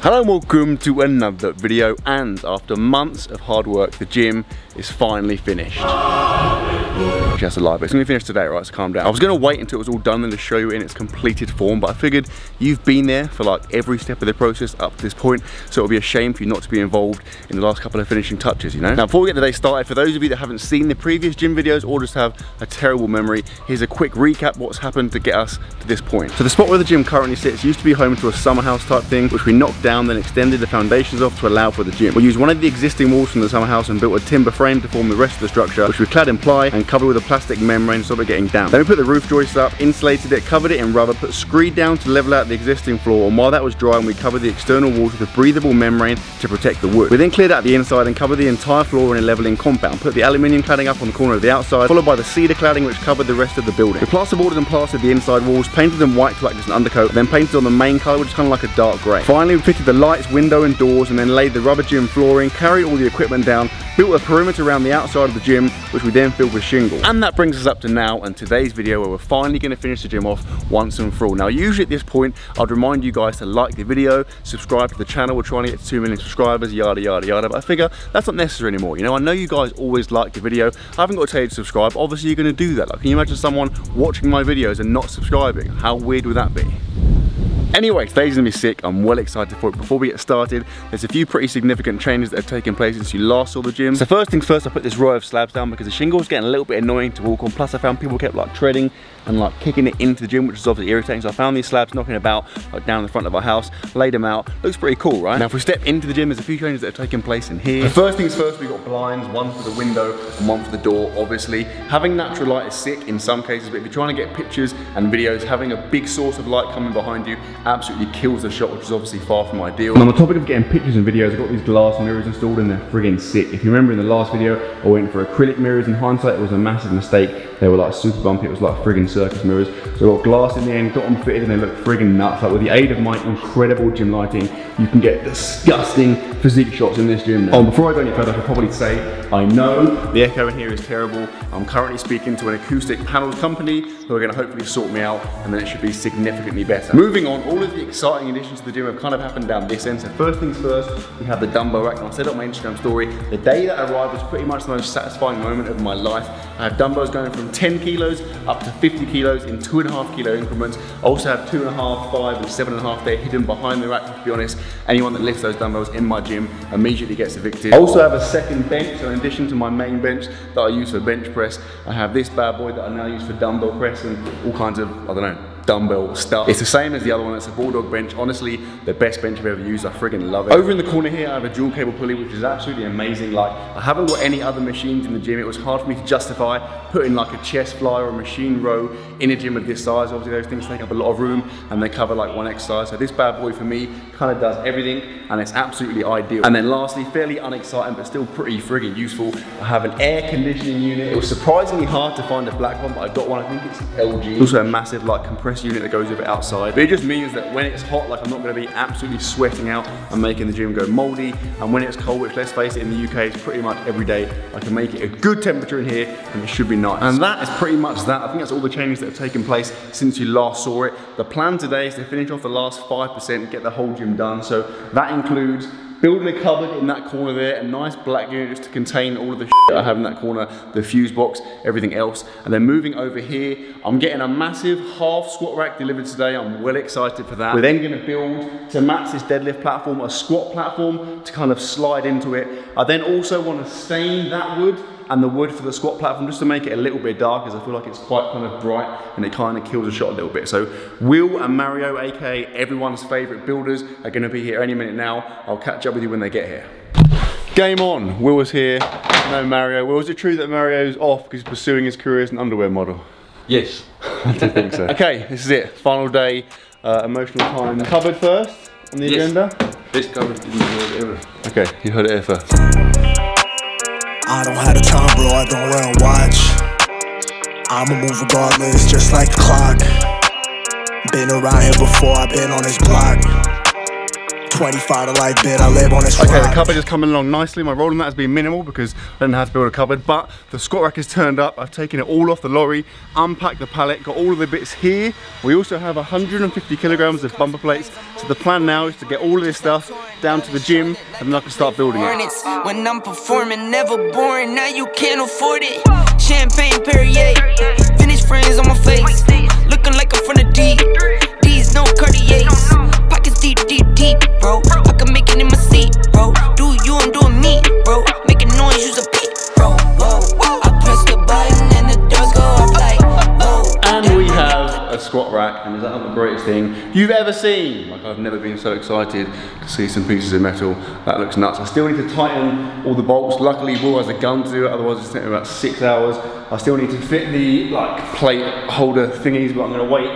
Hello and welcome to another video, and after months of hard work, the gym is finally finished. Just a lie, but it's gonna be finished today, right? So calm down. I was gonna wait until it was all done and to show you in its completed form, but I figured you've been there for like every step of the process up to this point, so it would be a shame for you not to be involved in the last couple of finishing touches, you know? Now, before we get the day started, for those of you that haven't seen the previous gym videos or just have a terrible memory, here's a quick recap of what's happened to get us to this point. So the spot where the gym currently sits used to be home to a summer house type thing, which we knocked down, then extended the foundations of to allow for the gym. We used one of the existing walls from the summer house and built a timber frame to form the rest of the structure, which we clad in ply and covered with a plastic membrane to stop it getting damp. Then we put the roof joists up, insulated it, covered it in rubber, put screed down to level out the existing floor, and while that was drying, we covered the external walls with a breathable membrane to protect the wood. We then cleared out the inside and covered the entire floor in a leveling compound, put the aluminium cladding up on the corner of the outside, followed by the cedar cladding which covered the rest of the building. We plasterboarded and plastered the inside walls, painted them white to like just an undercoat, then painted on the main colour, which is kind of like a dark grey. Finally, we fitted the lights, window and doors, and then laid the rubber gym flooring, carried all the equipment down, built a perimeter around the outside of the gym, which we then filled with shingle. And that brings us up to now and today's video, where we're finally going to finish the gym off once and for all. Now, usually at this point, I'd remind you guys to like the video, subscribe to the channel. We're trying to get to 2 million subscribers, yada, yada, yada. But I figure that's not necessary anymore. You know, I know you guys always like the video. I haven't got to tell you to subscribe. Obviously, you're going to do that. Like, can you imagine someone watching my videos and not subscribing? How weird would that be? Anyway, today's gonna be sick. I'm well excited for it. Before we get started, there's a few pretty significant changes that have taken place since you last saw the gym. So first things first, I put this row of slabs down because the shingle was getting a little bit annoying to walk on. Plus I found people kept like treading and like kicking it into the gym, which is obviously irritating. So I found these slabs knocking about like down the front of our house, laid them out. Looks pretty cool, right? Now if we step into the gym, there's a few changes that have taken place in here. So first things first, we got blinds, one for the window and one for the door, obviously. Having natural light is sick in some cases, but if you're trying to get pictures and videos, having a big source of light coming behind you absolutely kills the shot, which is obviously far from ideal. And on the topic of getting pictures and videos, I've got these glass mirrors installed and they're friggin' sick. If you remember in the last video, I went for acrylic mirrors. In hindsight, it was a massive mistake. They were like super bumpy, it was like friggin' circus mirrors. So I got glass in the end, got them fitted, and they look friggin' nuts. Like with the aid of my incredible gym lighting, you can get disgusting physique shots in this gym now. Oh, before I go any further, I should probably say, I know the echo in here is terrible. I'm currently speaking to an acoustic panels company who are gonna hopefully sort me out, and then it should be significantly better. Moving on, all of the exciting additions to the gym have kind of happened down this end. So first things first, we have the Dumbo Rack. And I said on my Instagram story, the day that arrived was pretty much the most satisfying moment of my life. I have dumbbells going from 10 kilos up to 50 kilos in 2.5 kilo increments. I also have 2.5, 5 and 7.5 there hidden behind the rack. To be honest, anyone that lifts those dumbbells in my gym immediately gets evicted. I also have a second bench, so in addition to my main bench that I use for bench press, I have this bad boy that I now use for dumbbell press and all kinds of, I don't know, dumbbell stuff. It's the same as the other one. It's a Bulldog bench. Honestly, the best bench I've ever used. I friggin' love it. Over in the corner here, I have a dual cable pulley, which is absolutely amazing. Like, I haven't got any other machines in the gym. It was hard for me to justify putting like a chest fly or a machine row in a gym of this size. Obviously, those things take up a lot of room and they cover like one exercise. So this bad boy for me kind of does everything and it's absolutely ideal. And then lastly, fairly unexciting, but still pretty friggin' useful, I have an air conditioning unit. It was surprisingly hard to find a black one, but I got one. I think it's LG. It's also a massive like compressor unit that goes with it outside. But it just means that when it's hot, like I'm not gonna be absolutely sweating out and making the gym go moldy. And when it's cold, which let's face it, in the UK, it's pretty much every day, I can make it a good temperature in here and it should be nice. And that is pretty much that. I think that's all the changes that have taken place since you last saw it. The plan today is to finish off the last 5%, get the whole gym done. So that includes building a cupboard in that corner there, a nice black unit just to contain all of the shit I have in that corner, the fuse box, everything else. And then moving over here, I'm getting a massive half squat rack delivered today. I'm well excited for that. We're then gonna build, to match this deadlift platform, a squat platform to kind of slide into it. I then also wanna stain that wood and the wood for the squat platform just to make it a little bit dark, as I feel like it's quite kind of bright and it kind of kills the shot a little bit. So Will and Mario, aka everyone's favorite builders, are going to be here any minute now. I'll catch up with you when they get here. Game on. Will was here, no Mario. Will, is it true that Mario's off because he's pursuing his career as an underwear model? Yes. I do think so. Okay, this is it. Final day, emotional time. Cupboard first on the agenda? Best cupboard in the world ever. Okay, you heard it here first. I don't have the time, bro, I don't wear a watch. I'ma move regardless, just like the clock. Been around here before, I've been on this block. 25 to life bid, I live on this Okay, ride. the cupboard is coming along nicely. My role in that has been minimal because I didn't have to build a cupboard, but the squat rack is turned up. I've taken it all off the lorry, unpacked the pallet, got all of the bits here. We also have 150 kilograms of bumper plates. So the plan now is to get all of this stuff down to the gym and then I can start building it. When I'm performing, never boring, now you can't afford it. Champagne Perrier, Finnish friends on my face, looking like I'm from the deep. These no Cartiers, pockets deep, deep, deep, bro. I can make it in my seat, bro. Do you, I'm doing me, bro. Making noise, use a beat, bro. Whoa, I press the button and the doors go up like, whoa. And we have a squat rack, and is that not the greatest thing you've ever seen? Like, I've never been so excited to see some pieces of metal. That looks nuts. I still need to tighten all the bolts. Luckily, Will has a gun to do it, otherwise it's taking about 6 hours. I still need to fit the plate holder thingies, but I'm gonna wait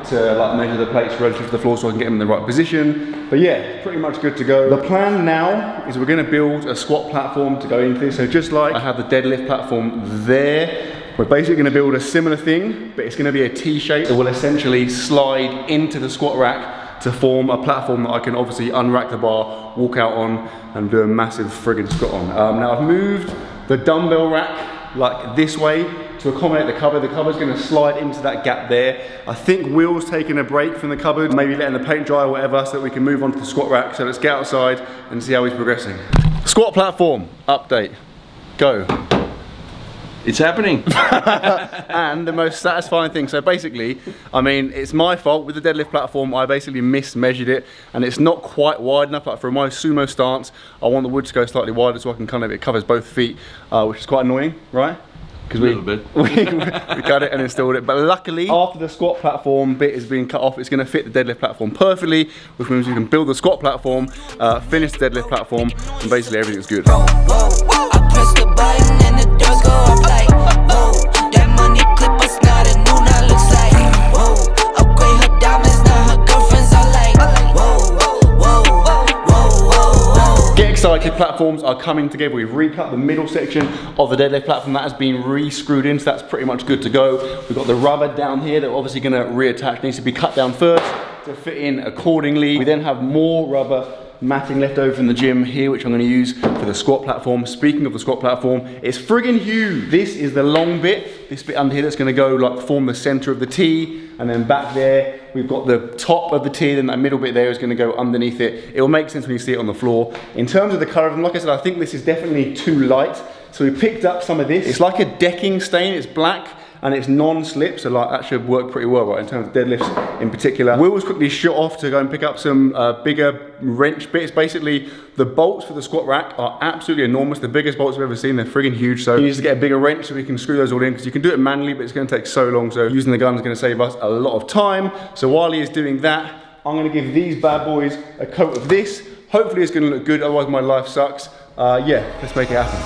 to measure the plates relative to the floor so I can get them in the right position. But yeah, pretty much good to go. The plan now is we're gonna build a squat platform to go into this. So just like I have the deadlift platform there, we're basically going to build a similar thing, but it's going to be a T-shape. It will essentially slide into the squat rack to form a platform that I can obviously unrack the bar, walk out on, and do a massive friggin' squat on. Now I've moved the dumbbell rack like this way to accommodate the cupboard. The cupboard's going to slide into that gap there. I think Will's taking a break from the cupboard, maybe letting the paint dry or whatever, so that we can move on to the squat rack. So let's get outside and see how he's progressing. Squat platform update. Go. It's happening. And the most satisfying thing, so basically, I mean, it's my fault with the deadlift platform. I basically mismeasured it and it's not quite wide enough. Like for my sumo stance, I want the wood to go slightly wider so I can kind of, it covers both feet, which is quite annoying, right? Because we cut it and installed it. But luckily, after the squat platform bit is being cut off, it's going to fit the deadlift platform perfectly, which means we can build the squat platform, finish the deadlift platform, and basically everything's good. I press the button and the doors go up like, whoa. That money clip us now, the new now looks like, whoa. Upgrade her diamonds, now her girlfriends are like, whoa, whoa, whoa, whoa. Get excited, platforms are coming together. We've recut the middle section of the deadlift platform. That has been re-screwed in, so that's pretty much good to go. We've got the rubber down here that we're obviously going to reattach. Needs to be cut down first to fit in accordingly. We then have more rubber matting left over in the gym here, which I'm going to use for the squat platform. Speaking of the squat platform, it's friggin' huge. This is the long bit. This bit under here that's going to go like form the center of the T, and then back there we've got the top of the T, then that middle bit there is going to go underneath it. It will make sense when you see it on the floor. In terms of the colour of them, like I said, I think this is definitely too light, so we picked up some of this. It's like a decking stain. It's black and it's non-slip, so like that should work pretty well, right, in terms of deadlifts in particular. Will was quickly shot off to go and pick up some bigger wrench bits. Basically, the bolts for the squat rack are absolutely enormous. The biggest bolts I've ever seen, they're friggin' huge, so he needs to get a bigger wrench so we can screw those all in, because you can do it manually, but it's gonna take so long, so using the gun is gonna save us a lot of time. So while he is doing that, I'm gonna give these bad boys a coat of this. Hopefully it's gonna look good, otherwise my life sucks. Yeah, let's make it happen.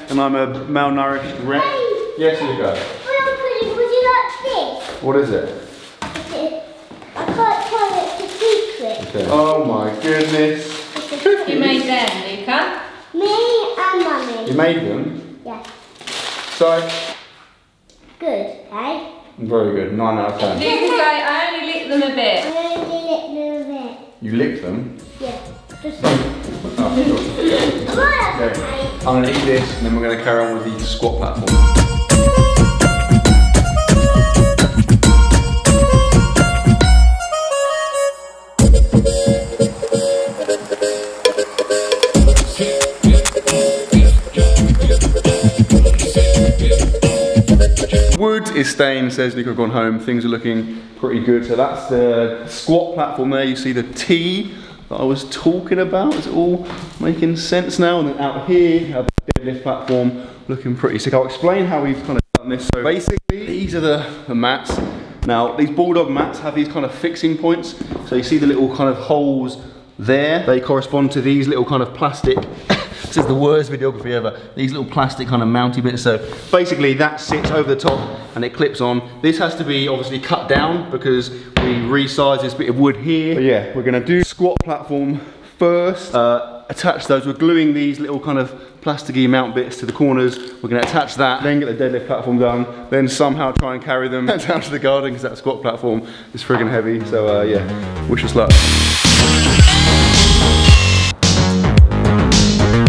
And I'm a malnourished wreck. Yes, here you go. Would you like this? What is it? I can't tell it, it's a secret. Okay. Oh my goodness. You made them, Luca? Me and Mummy. You made them? Yeah. So? Good, eh? Very good, 9 out of 10. Luca's like, I only licked them a bit. I only licked them a bit. You licked them? Yeah. Just Oh, sure. Okay. I'm gonna eat this and then we're gonna carry on with the squat platform. Wood is staying, says Nico, gone home. Things are looking pretty good. So that's the squat platform there. You see the T that I was talking about. Is it all making sense now? And then out here, you have the deadlift platform looking pretty sick. I'll explain how we've kind of done this. So basically, these are the mats. Now, these Bulldog mats have these kind of fixing points. So you see the little kind of holes there. They correspond to these little kind of plastic This is the worst videography ever. These little plastic kind of mounty bits. So basically that sits over the top and it clips on. This has to be obviously cut down because we resized this bit of wood here. But yeah, we're gonna do squat platform first. Attach those. We're gluing these little kind of plasticky mount bits to the corners. We're going to attach that, then get the deadlift platform done, then somehow try and carry them down to the garden because that squat platform is friggin' heavy. So yeah, wish us luck.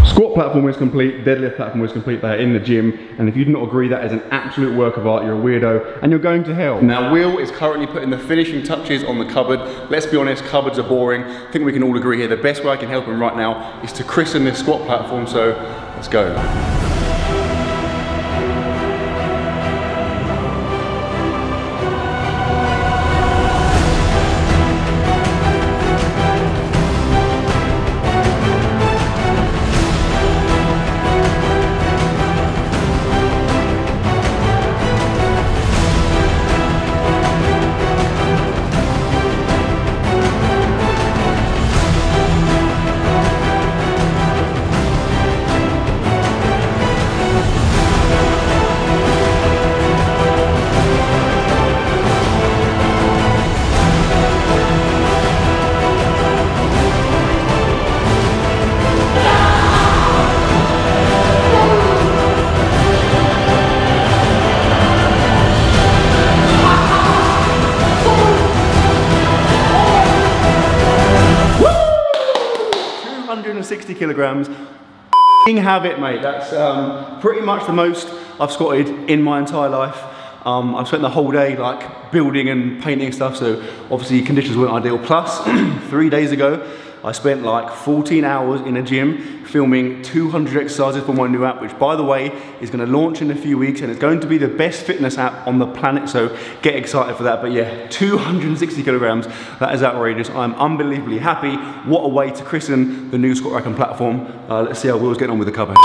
Squat platform is complete, deadlift platform is complete. They're in the gym, and if you do not agree that is an absolute work of art, you're a weirdo and you're going to hell. Now Will is currently putting the finishing touches on the cupboard. Let's be honest, cupboards are boring. I think we can all agree here the best way I can help him right now is to christen this squat platform, so let's go. 160 kilograms. Have it, mate. That's pretty much the most I've squatted in my entire life. I've spent the whole day like building and painting stuff, so obviously conditions weren't ideal. Plus, 3 days ago, I spent like 14 hours in a gym filming 200 exercises for my new app, which by the way, is gonna launch in a few weeks and it's going to be the best fitness app on the planet, so get excited for that. But yeah, 260 kilograms, that is outrageous. I'm unbelievably happy. What a way to christen the new squat rack and platform. Let's see how Will's getting on with the cupboard.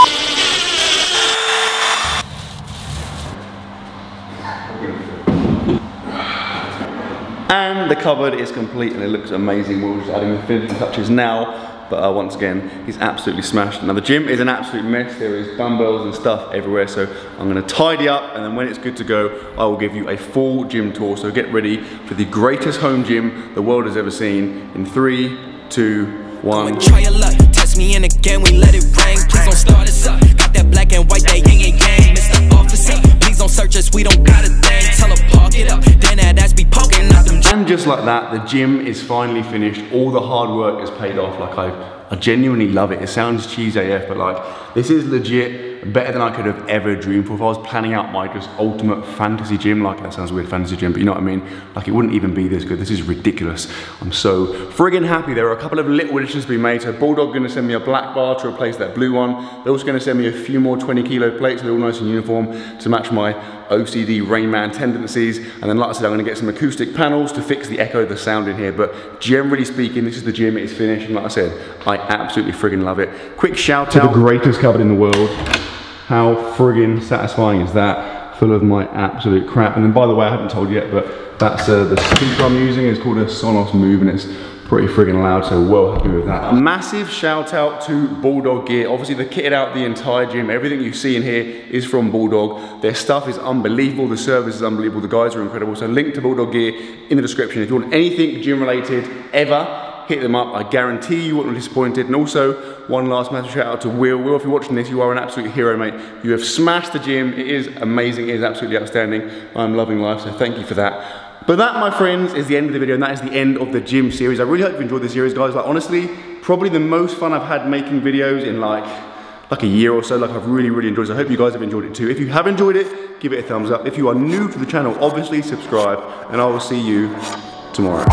And the cupboard is complete and it looks amazing. We're just adding the finishing touches now, but once again, he's absolutely smashed. Now the gym is an absolute mess. There is dumbbells and stuff everywhere, so I'm gonna tidy up, and then when it's good to go, I will give you a full gym tour. So get ready for the greatest home gym the world has ever seen in 3, 2, 1. Try your luck, test me in again, we let it rain. Please don't start us up. Got that black and white, that yin and yang. Mr. Officer, please don't search us, we don't got a thing. Tell her park it up, then that ass be poking out them. And just like that, the gym is finally finished. All the hard work has paid off. Like I genuinely love it. It sounds cheesy AF, but like this is legit better than I could have ever dreamed for. If I was planning out my just ultimate fantasy gym, like that sounds weird, fantasy gym, but you know what I mean? Like it wouldn't even be this good. This is ridiculous. I'm so friggin' happy. There are a couple of little additions to be made. So Bulldog gonna send me a black bar to replace that blue one. They're also gonna send me a few more 20 kilo plates. They're all nice in uniform to match my OCD Rain Man tendencies. And then like I said, I'm gonna get some acoustic panels to fix the echo of the sound in here. But generally speaking, this is the gym, it is finished. And like I said, I absolutely friggin' love it. Quick shout out to the greatest cupboard in the world. How friggin' satisfying is that? Full of my absolute crap. And then by the way, I haven't told you yet, but that's the speaker I'm using. It's called a Sonos Move and it's pretty friggin' loud, so well happy with that. A massive shout out to Bulldog gear. Obviously they kitted out the entire gym. Everything you see in here is from Bulldog. Their stuff is unbelievable. The service is unbelievable. The guys are incredible. So link to Bulldog gear in the description. If you want anything gym related ever, hit them up. I guarantee you won't be disappointed. And also, one last massive shout out to Will. Will, if you're watching this, you are an absolute hero, mate. You have smashed the gym. It is amazing. It is absolutely outstanding. I'm loving life, so thank you for that. But that, my friends, is the end of the video, and that is the end of the gym series. I really hope you enjoyed the series, guys. Like, honestly, probably the most fun I've had making videos in like a year or so. Like, I've really, really enjoyed it. So I hope you guys have enjoyed it too. If you have enjoyed it, give it a thumbs up. If you are new to the channel, obviously subscribe, and I will see you tomorrow.